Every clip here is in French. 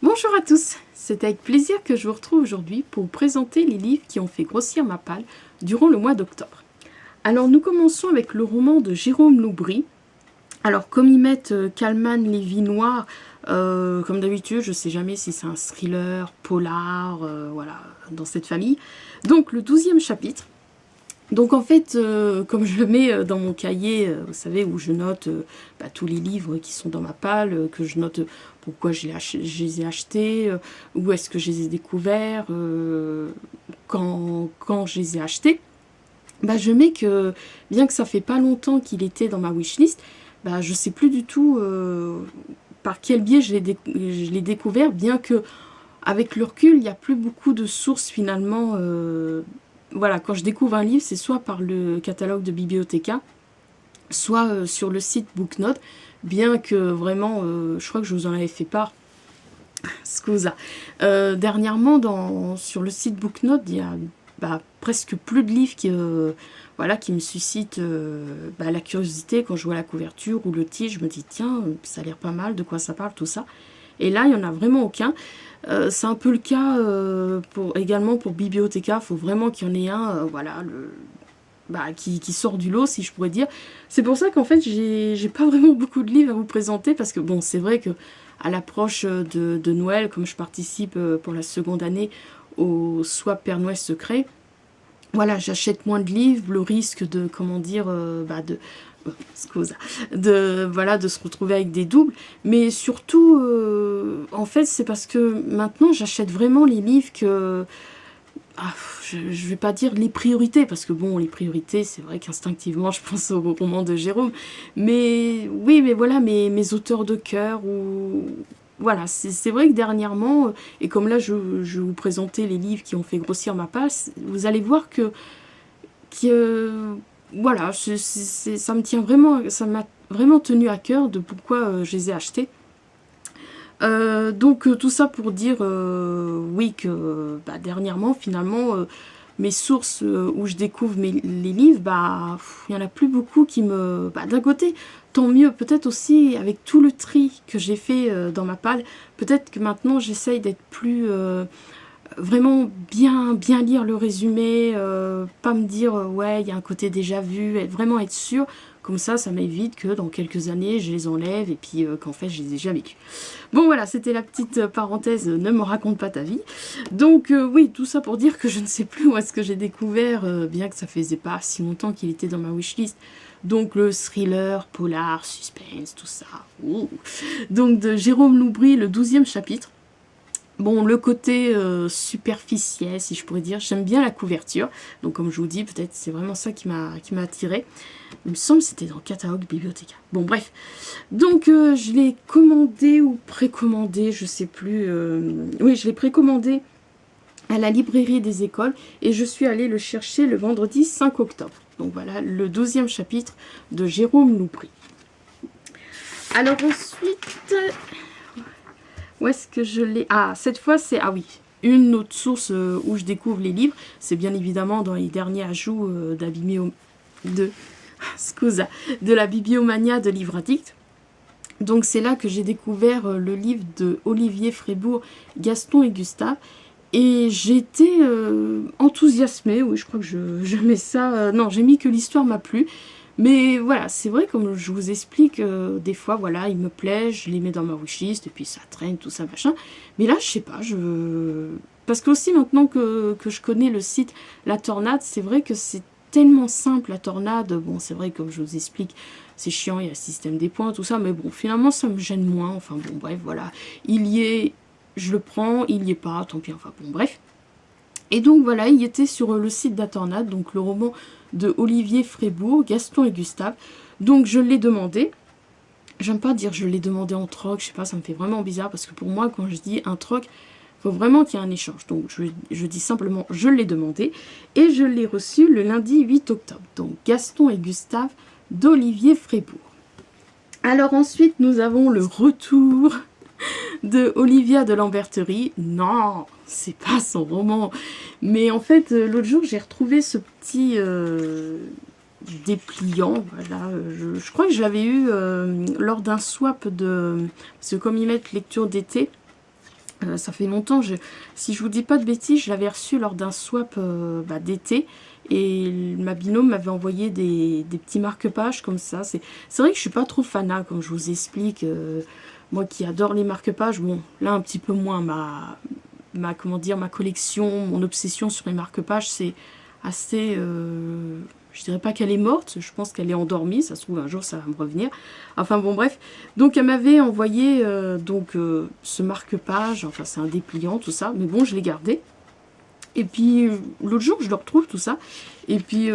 Bonjour à tous, c'est avec plaisir que je vous retrouve aujourd'hui pour vous présenter les livres qui ont fait grossir ma palle durant le mois d'octobre. Alors nous commençons avec le roman de Jérôme Loubry. Alors comme ils mettent Calman, Lévy Noir, comme d'habitude, je ne sais jamais si c'est un thriller, polar, voilà, dans cette famille. Donc le 12e chapitre. Donc en fait, comme je le mets dans mon cahier, vous savez, où je note tous les livres qui sont dans ma palle, que je note pourquoi je les ai achetés, où est-ce que je les ai découverts, quand je les ai achetés, je mets que, bien que ça fait pas longtemps qu'il était dans ma wishlist, je sais plus du tout par quel biais je l'ai découvert, bien que avec le recul, il n'y a plus beaucoup de sources finalement. Voilà, quand je découvre un livre, c'est soit par le catalogue de Bibliothéca, soit sur le site Booknote, bien que vraiment, je crois que je vous en avais fait part. Scusa. Dernièrement, sur le site Booknote, il y a presque plus de livres qui me suscitent la curiosité quand je vois la couverture ou le titre. Je me dis, tiens, ça a l'air pas mal, de quoi ça parle, tout ça. Et là, il n'y en a vraiment aucun. C'est un peu le cas également pour Bibliothéca. Il faut vraiment qu'il y en ait un qui sort du lot, si je pourrais dire. C'est pour ça qu'en fait, j'ai pas vraiment beaucoup de livres à vous présenter, parce que bon, c'est vrai que à l'approche de Noël, comme je participe pour la seconde année au Swap Père Noël secret, voilà, j'achète moins de livres, le risque de, de se retrouver avec des doubles, mais surtout, en fait, c'est parce que maintenant, j'achète vraiment les livres que... je vais pas dire les priorités, parce que bon, les priorités, c'est vrai qu'instinctivement, je pense au roman de Jérôme, mais oui, mais voilà, mes auteurs de cœur, ou... Voilà, c'est vrai que dernièrement, et comme là, je vais vous présenter les livres qui ont fait grossir ma passe, vous allez voir voilà, ça me tient vraiment, ça m'a vraiment tenu à cœur de pourquoi je les ai achetés. Donc tout ça pour dire oui que dernièrement finalement mes sources où je découvre les livres, il y en a plus beaucoup qui me... d'un côté, tant mieux, peut-être aussi avec tout le tri que j'ai fait dans ma palle, peut-être que maintenant j'essaye d'être plus... vraiment bien lire le résumé, pas me dire ouais il y a un côté déjà vu, vraiment être sûr, comme ça m'évite que dans quelques années je les enlève et puis qu'en fait je les ai jamais lus. Bon voilà, c'était la petite parenthèse, ne me raconte pas ta vie. Donc oui, tout ça pour dire que je ne sais plus où est-ce que j'ai découvert, bien que ça faisait pas si longtemps qu'il était dans ma wishlist. Donc le thriller, polar, suspense, tout ça. Ouh. Donc de Jérôme Loubry, le 12e chapitre. Bon, le côté superficiel, si je pourrais dire, j'aime bien la couverture. Donc comme je vous dis, peut-être c'est vraiment ça qui m'a attiré. Il me semble que c'était dans le catalogue Bibliothéca. Bon, bref. Donc je l'ai commandé ou précommandé, je sais plus. Oui, je l'ai précommandé à la librairie des écoles et je suis allée le chercher le vendredi 5 octobre. Donc voilà, le 12e chapitre de Jérôme Loubry. Alors ensuite... Où est-ce que je l'ai? Ah, cette fois, c'est... Ah oui, une autre source où je découvre les livres. C'est bien évidemment dans les derniers ajouts de la Bibliomania de Livres Addicts. Donc c'est là que j'ai découvert le livre de Olivier Frébourg, Gaston et Gustave. Et j'ai été enthousiasmée. Oui, je crois que je mets ça... non, j'ai mis que l'histoire m'a plu. Mais voilà, c'est vrai, comme je vous explique, des fois, voilà, il me plaît, je les mets dans ma wishlist, et puis ça traîne, tout ça, machin. Mais là, je sais pas, parce que aussi, maintenant que je connais le site La Tornade, c'est vrai que c'est tellement simple, La Tornade. Bon, c'est vrai, comme je vous explique, c'est chiant, il y a le système des points, tout ça, mais bon, finalement, ça me gêne moins. Enfin, bon, bref, voilà. Il y est, je le prends, il y est pas, tant pis, enfin, bon, bref. Et donc voilà, il était sur le site d'Atornade, donc le roman de Olivier Frébourg, Gaston et Gustave. Donc je l'ai demandé. J'aime pas dire je l'ai demandé en troc, je sais pas, ça me fait vraiment bizarre, parce que pour moi, quand je dis un troc, il faut vraiment qu'il y ait un échange. Donc je dis simplement je l'ai demandé, et je l'ai reçu le lundi 8 octobre. Donc Gaston et Gustave d'Olivier Frébourg. Alors ensuite, nous avons le retour de Olivia de Lamberterie. Non, c'est pas son roman. Mais en fait, l'autre jour, j'ai retrouvé ce petit dépliant. Voilà, je crois que je l'avais eu lors d'un swap de... Parce que comme ils mettent lecture d'été, Ça fait longtemps, si je vous dis pas de bêtises, je l'avais reçu lors d'un swap d'été. Et ma binôme m'avait envoyé des petits marque-pages comme ça. C'est vrai que je suis pas trop fanat, comme je vous explique. Moi qui adore les marque-pages, bon, là un petit peu moins. Comment dire, ma collection, mon obsession sur les marque-pages, c'est assez... je dirais pas qu'elle est morte, je pense qu'elle est endormie, ça se trouve un jour ça va me revenir. Enfin bon bref, donc elle m'avait envoyé ce marque-page, enfin c'est un dépliant tout ça, mais bon je l'ai gardé. Et puis l'autre jour je le retrouve tout ça, et puis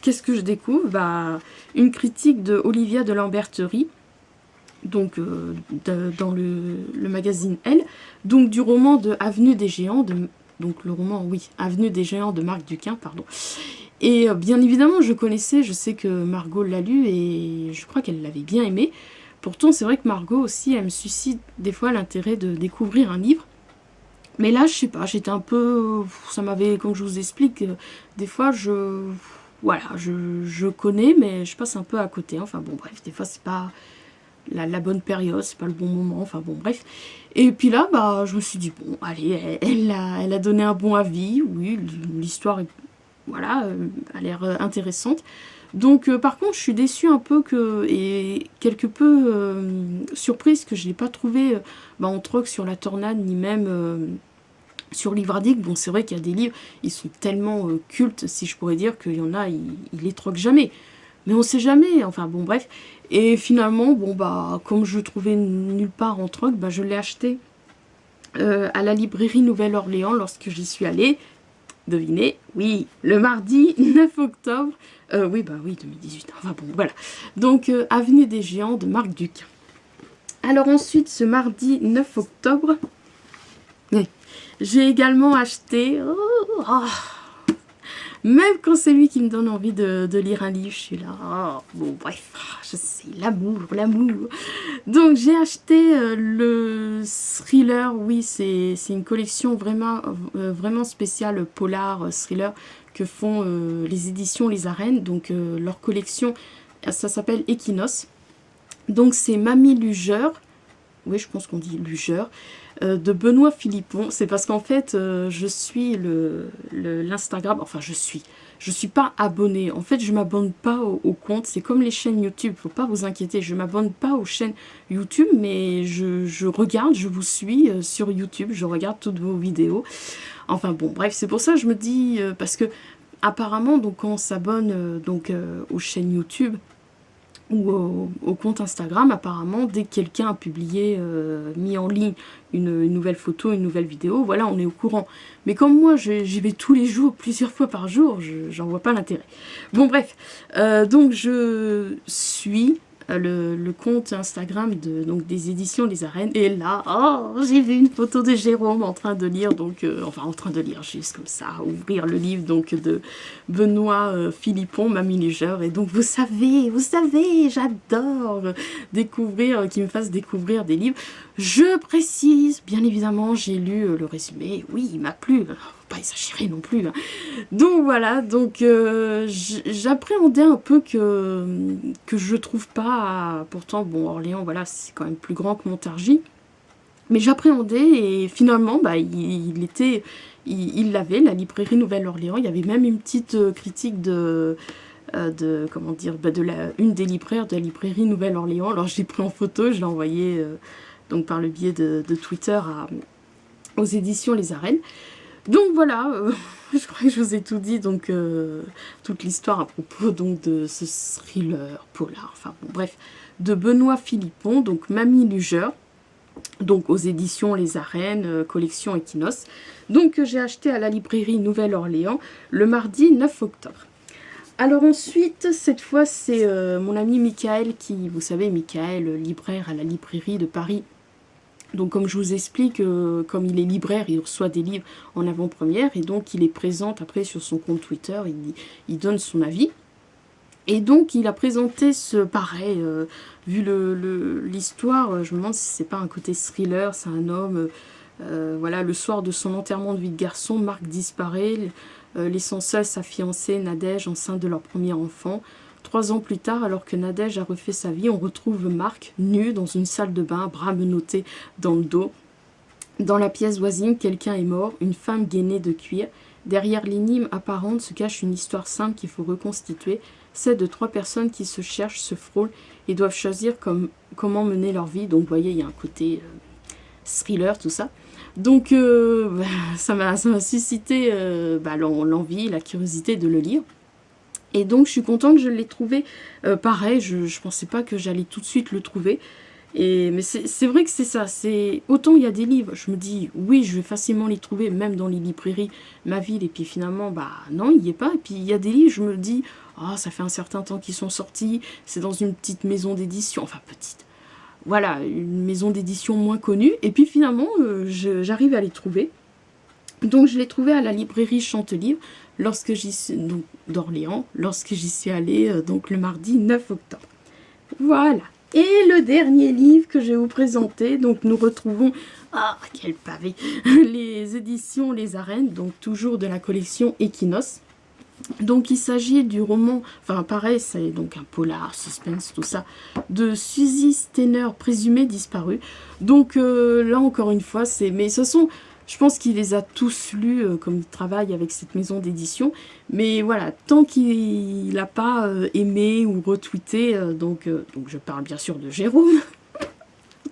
qu'est-ce que je découvre? Une critique de Olivia de Lamberterie, donc dans le magazine Elle, donc du roman de Avenue des Géants, donc le roman, oui, Avenue des Géants de Marc Duquin, pardon. Et bien évidemment, je sais que Margot l'a lu et je crois qu'elle l'avait bien aimé. Pourtant, c'est vrai que Margot aussi, elle me suscite des fois l'intérêt de découvrir un livre. Mais là, je sais pas, j'étais un peu... Ça m'avait, comme je vous explique, des fois, voilà, je connais, mais je passe un peu à côté. Enfin bon, bref, des fois, c'est pas la bonne période, c'est pas le bon moment, enfin bon, bref. Et puis là, je me suis dit, bon, allez, elle a donné un bon avis, oui, l'histoire est... Voilà, a l'air intéressante. Donc par contre je suis déçue un peu et quelque peu surprise que je n'ai pas trouvé en troc sur la Tornade ni même sur Livre-Addict. Bon c'est vrai qu'il y a des livres, ils sont tellement cultes si je pourrais dire qu'il y en a, ils les troquent jamais. Mais on sait jamais, enfin bon bref. Et finalement, comme je le trouvais nulle part en troc, je l'ai acheté à la librairie Nouvelle-Orléans lorsque j'y suis allée. Devinez, oui, le mardi 9 octobre, oui, 2018, enfin bon, voilà. Donc, Avenue des Géants de Marc Duquin. Alors ensuite, ce mardi 9 octobre, oui, j'ai également acheté, même quand c'est lui qui me donne envie de lire un livre, je suis là, bon bref, je sais, l'amour. Donc j'ai acheté le thriller, oui c'est une collection vraiment spéciale polar thriller que font les éditions Les Arènes. Donc leur collection, ça s'appelle Equinox. Donc c'est Mamie Lugeur, oui je pense qu'on dit Lugeur, de Benoît Philippon. C'est parce qu'en fait je suis l'Instagram, enfin je suis pas abonnée. En fait je m'abonne pas au compte, c'est comme les chaînes YouTube, faut pas vous inquiéter, je m'abonne pas aux chaînes YouTube, mais je regarde, je vous suis sur YouTube, je regarde toutes vos vidéos. Enfin bon bref, c'est pour ça que je me dis, parce que apparemment donc quand on s'abonne aux chaînes YouTube ou au compte Instagram, apparemment, dès que quelqu'un a publié, mis en ligne une nouvelle photo, une nouvelle vidéo, voilà, on est au courant. Mais comme moi, j'y vais tous les jours, plusieurs fois par jour, j'en vois pas l'intérêt. Bon, bref, donc je suis le compte Instagram des éditions Les Arènes, et là, j'ai vu une photo de Jérôme en train de lire, en train de lire, juste comme ça, ouvrir le livre de Benoît Philippon, Mamie Lugeur. Et donc vous savez, j'adore découvrir, qu'il me fasse découvrir des livres. Je précise, bien évidemment, j'ai lu le résumé, oui, il m'a plu, faut pas exagérer non plus. Hein. Donc voilà, j'appréhendais un peu que je trouve pas, pourtant, bon, Orléans, voilà, c'est quand même plus grand que Montargis. Mais j'appréhendais et finalement, il l'avait, la librairie Nouvelle-Orléans. Il y avait même une petite critique comment dire, une des libraires de la librairie Nouvelle-Orléans. Alors je l'ai pris en photo, je l'ai envoyé donc par le biais de Twitter aux éditions Les Arènes. Donc voilà, je crois que je vous ai tout dit, donc toute l'histoire à propos donc de ce thriller polar, enfin bon bref, de Benoît Philippon, donc Mamie Lugeur. Donc aux éditions Les Arènes, collection Equinox. Donc j'ai acheté à la librairie Nouvelle-Orléans le mardi 9 octobre. Alors ensuite, cette fois c'est mon ami Michael qui, vous savez, Michael, libraire à la librairie de Paris. Donc comme je vous explique, comme il est libraire, il reçoit des livres en avant-première et donc il les présente après sur son compte Twitter, il donne son avis. Et donc il a présenté pareil, vu l'histoire, je me demande si c'est pas un côté thriller, c'est un homme, voilà, le soir de son enterrement de vie de garçon, Marc disparaît, laissant seule sa fiancée Nadège enceinte de leur premier enfant. 3 ans plus tard, alors que Nadège a refait sa vie, on retrouve Marc nu dans une salle de bain, bras menottés dans le dos. Dans la pièce voisine, quelqu'un est mort, une femme gainée de cuir. Derrière l'énigme apparente se cache une histoire simple qu'il faut reconstituer, celle de 3 personnes qui se cherchent, se frôlent et doivent choisir comment mener leur vie. Donc vous voyez, il y a un côté thriller, tout ça. Donc ça m'a suscité l'envie, la curiosité de le lire. Et donc je suis contente que je l'ai trouvé. Pareil, je ne pensais pas que j'allais tout de suite le trouver. Mais c'est vrai que c'est ça, autant il y a des livres, je me dis oui je vais facilement les trouver même dans les librairies, ma ville, et puis finalement bah non il n'y est pas, et puis il y a des livres, je me dis oh ça fait un certain temps qu'ils sont sortis, c'est dans une petite maison d'édition, enfin petite, voilà, une maison d'édition moins connue, et puis finalement j'arrive à les trouver. Donc je l'ai trouvé à la librairie Chantelivre d'Orléans, lorsque j'y suis allée donc le mardi 9 octobre. Voilà. Et le dernier livre que je vais vous présenter, donc nous retrouvons, ah quel pavé, les éditions Les Arènes, donc toujours de la collection Equinos. Donc il s'agit du roman, enfin pareil, c'est donc un polar, suspense, tout ça, de Suzy Steiner, présumée disparue. Donc là encore une fois, mais ce sont... Je pense qu'il les a tous lus, comme il travaille avec cette maison d'édition. Mais voilà, tant qu'il n'a pas aimé ou retweeté, donc je parle bien sûr de Jérôme.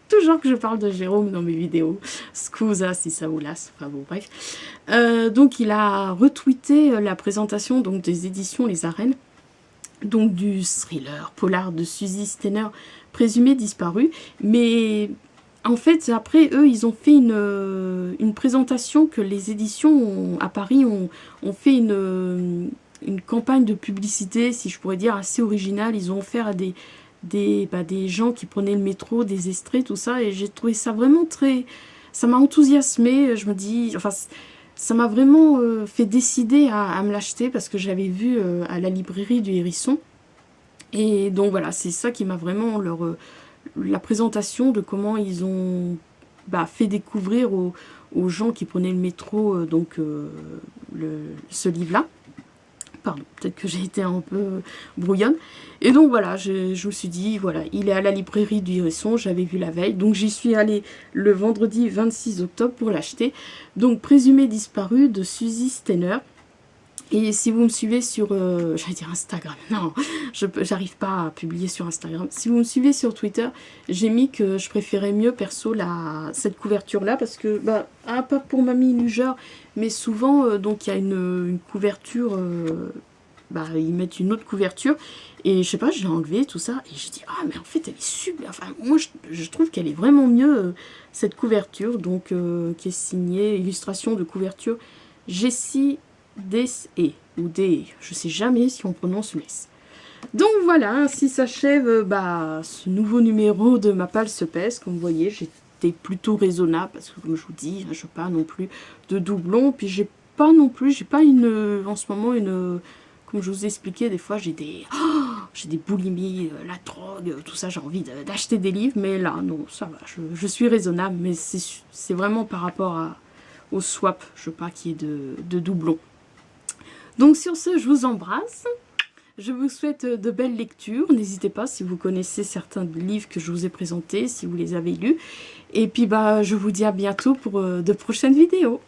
Toujours que je parle de Jérôme dans mes vidéos. Scusa si ça vous lasse. Enfin bon, bref. Donc il a retweeté la présentation donc, des éditions Les Arènes. Donc du thriller polar de Suzy Steiner, présumée disparue. Mais... en fait, après, eux, ils ont fait une présentation que les éditions à Paris ont fait une campagne de publicité, si je pourrais dire, assez originale. Ils ont offert à des gens qui prenaient le métro, des extraits, tout ça. Et j'ai trouvé ça vraiment très... ça m'a enthousiasmée. Je me dis... enfin, ça m'a vraiment fait décider à me l'acheter parce que j'avais vu à la librairie du Hérisson. Et donc voilà, c'est ça qui m'a vraiment... la présentation de comment ils ont fait découvrir aux gens qui prenaient le métro ce livre-là. Pardon, peut-être que j'ai été un peu brouillonne. Et donc voilà, je me suis dit, voilà, il est à la librairie du Hérisson, j'avais vu la veille. Donc j'y suis allée le vendredi 26 octobre pour l'acheter. Donc Présumé disparu de Suzy Steiner. Et si vous me suivez sur, j'allais dire Instagram, non, j'arrive pas à publier sur Instagram. Si vous me suivez sur Twitter, j'ai mis que je préférais mieux perso cette couverture-là, parce que, pas pour Mamie Lugeur, mais souvent, donc il y a une couverture, ils mettent une autre couverture, et je sais pas, je l'ai enlevée, tout ça, et je dis, ah mais en fait elle est super, enfin moi je trouve qu'elle est vraiment mieux, cette couverture, donc qui est signée, illustration de couverture, Jessie D.E. ou D. Je sais jamais si on prononce le S. Donc voilà, ainsi s'achève ce nouveau numéro de Ma Palle se pèse. Comme vous voyez, j'étais plutôt raisonnable parce que comme je vous dis, je n'ai pas non plus de doublons. Puis j'ai pas en ce moment comme je vous ai expliqué, des fois j'ai des boulimies, la drogue, tout ça, j'ai envie d'acheter des livres. Mais là, non, ça va, je suis raisonnable. Mais c'est vraiment par rapport au swap, je veux pas qu'il y ait de doublons. Donc sur ce, je vous embrasse. Je vous souhaite de belles lectures. N'hésitez pas si vous connaissez certains livres que je vous ai présentés, si vous les avez lus. Et puis je vous dis à bientôt pour de prochaines vidéos.